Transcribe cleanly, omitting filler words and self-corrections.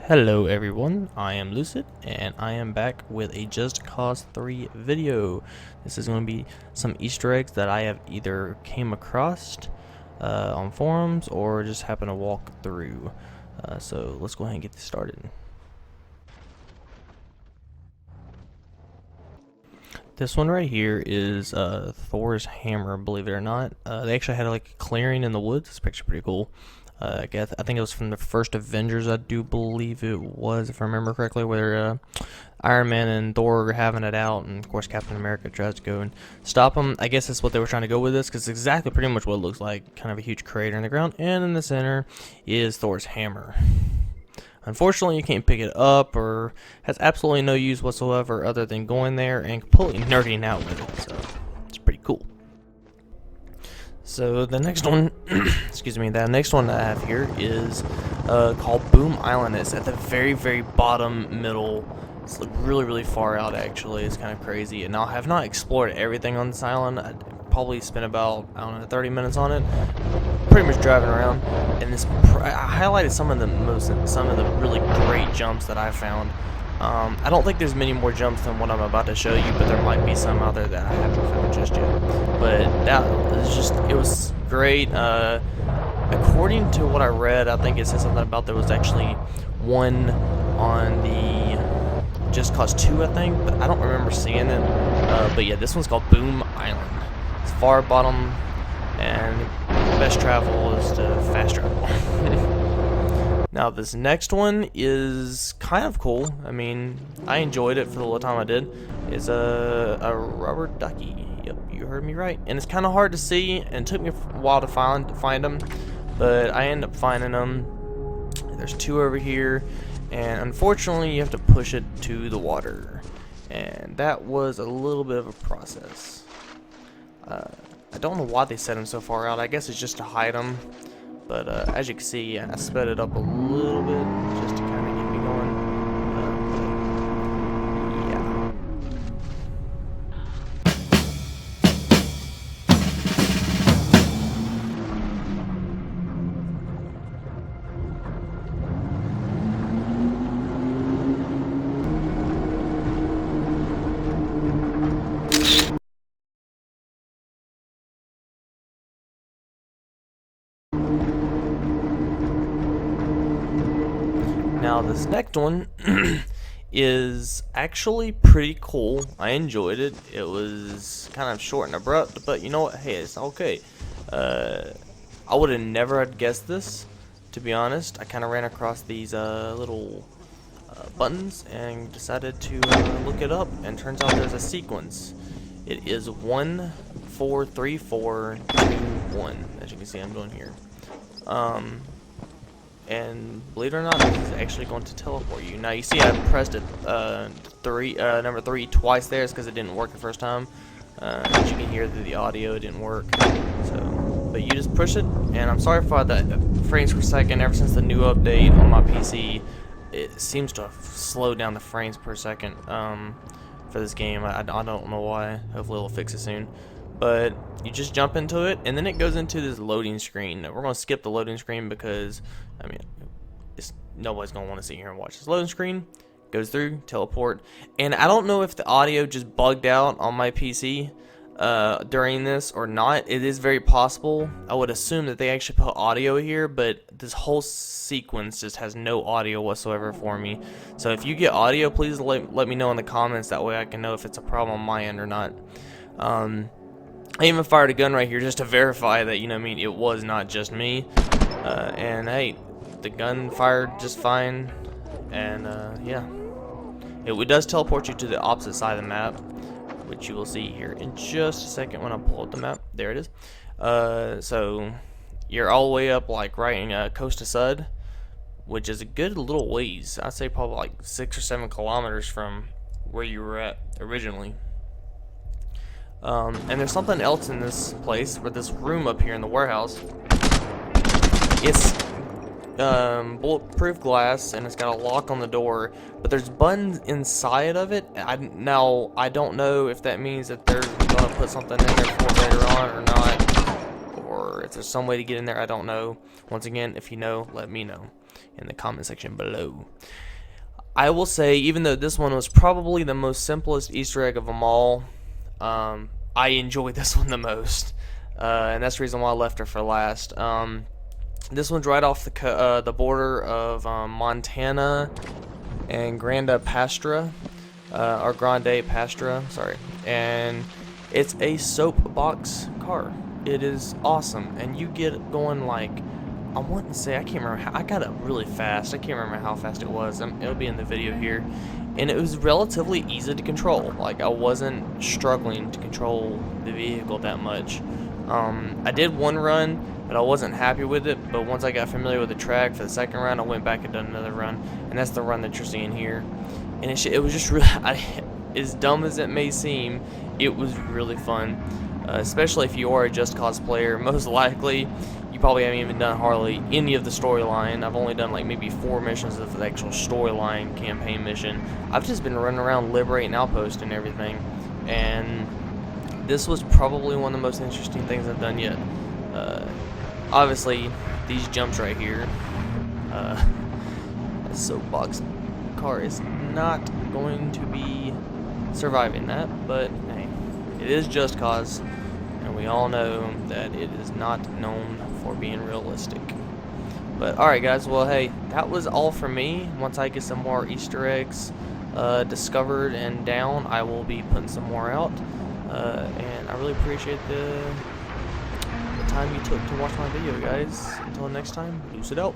Hello everyone, I am Lucid, and I am back with a Just Cause 3 video. This is going to be some Easter eggs that I have either came across on forums or just happen to walk through. So let's go ahead and get this started. This one right here is Thors Hammer, believe it or not. They actually had like a clearing in the woods. It's actually pretty cool. I think it was from the first Avengers, I do believe it was, if I remember correctly, where Iron Man and Thor were having it out, and of course Captain America tries to go and stop them. I guess that's what they were trying to go with this, because it's exactly pretty much what it looks like, kind of a huge crater in the ground, and in the center is Thor's hammer. Unfortunately, you can't pick it up, or has absolutely no use whatsoever other than going there and completely nerding out with it, so it's pretty cool. So the next one, excuse me, the next one that I have here is called Boom Island. It's at the very bottom middle. It's really far out actually. It's kind of crazy. And I have not explored everything on this island. I probably spent about, I don't know, 30 minutes on it. Pretty much driving around. And I highlighted some of the really great jumps that I found. I don't think there's many more jumps than what I'm about to show you, but there might be some out there that I haven't found just yet. But it was great. According to what I read, I think it said something about there was actually one on the Just Cause 2, I think, but I don't remember seeing it. But yeah, this one's called Boom Island. It's far bottom, and best travel is to fast travel. Now this next one is kind of cool. I mean, I enjoyed it for the little time I did. It's a rubber ducky. Yep, you heard me right. And it's kind of hard to see, and it took me a while to find them, but I ended up finding them. There's two over here, and unfortunately you have to push it to the water, and that was a little bit of a process. I don't know why they set them so far out. I guess it's just to hide them. But as you can see, I sped it up a little bit just to kind of get me going. Yeah. Now this next one is actually pretty cool. I enjoyed it. It was kind of short and abrupt, but you know what? Hey, it's okay. I would have never had guessed this, to be honest. I kind of ran across these little buttons and decided to look it up, and turns out there's a sequence. It is 1 4 3 4 2 1, as you can see I'm doing here. And believe it or not, this is actually going to teleport you. Now you see I pressed it number 3 twice there. It's because it didn't work the first time. As you can hear through the audio, it didn't work. So, but you just push it, and I'm sorry for the frames per second. Ever since the new update on my PC, it seems to have slowed down the frames per second for this game. I don't know why. Hopefully it'll fix it soon. But you just jump into it, and then it goes into this loading screen. We're going to skip the loading screen because, I mean, nobody's going to want to sit here and watch this loading screen. Goes through, teleport. And I don't know if the audio just bugged out on my PC during this or not. It is very possible. I would assume that they actually put audio here, but this whole sequence just has no audio whatsoever for me. So if you get audio, please let me know in the comments. That way I can know if it's a problem on my end or not. I even fired a gun right here just to verify that, you know what I mean, it was not just me. And hey, the gun fired just fine. And yeah, it does teleport you to the opposite side of the map, which you will see here in just a second when I pull up the map. There it is. So you're all the way up, like right in Coast of Sud, which is a good little ways. I'd say probably like 6 or 7 kilometers from where you were at originally. And there's something else in this place, where this room up here in the warehouse, it's bulletproof glass, and it's got a lock on the door, but there's buttons inside of it. Now I don't know if that means that they're gonna put something in there for later on or not, or Is there some way to get in there? I don't know. Once again, if you know, let me know in the comment section below. I will say, even though this one was probably the most simplest Easter egg of them all, I enjoyed this one the most, and that's the reason why I left her for last. This one's right off the border of Montana and Grande Pastura, sorry, and it's a soapbox car. It is awesome, and you get going like, I want to say, I can't remember how, I got it really fast. I can't remember how fast it was. It'll be in the video here. And it was relatively easy to control. Like, I wasn't struggling to control the vehicle that much. I did one run, but I wasn't happy with it. But once I got familiar with the track for the second run, I went back and done another run. And that's the run that you're seeing here. And it was just really, as dumb as it may seem, it was really fun. Especially if you are a Just Cause player. Most likely, you probably haven't even done hardly any of the storyline. I've only done like maybe 4 missions of the actual storyline campaign mission. I've just been running around liberating outposts and everything. And this was probably one of the most interesting things I've done yet. Obviously, these jumps right here. The Soapbox Car is not going to be surviving that, but hey, it is Just Cause. And we all know that it is not known for being realistic. But alright guys, well hey, that was all for me. Once I get some more Easter eggs discovered and down, I will be putting some more out. And I really appreciate the time you took to watch my video, guys. Until next time, deuce it out.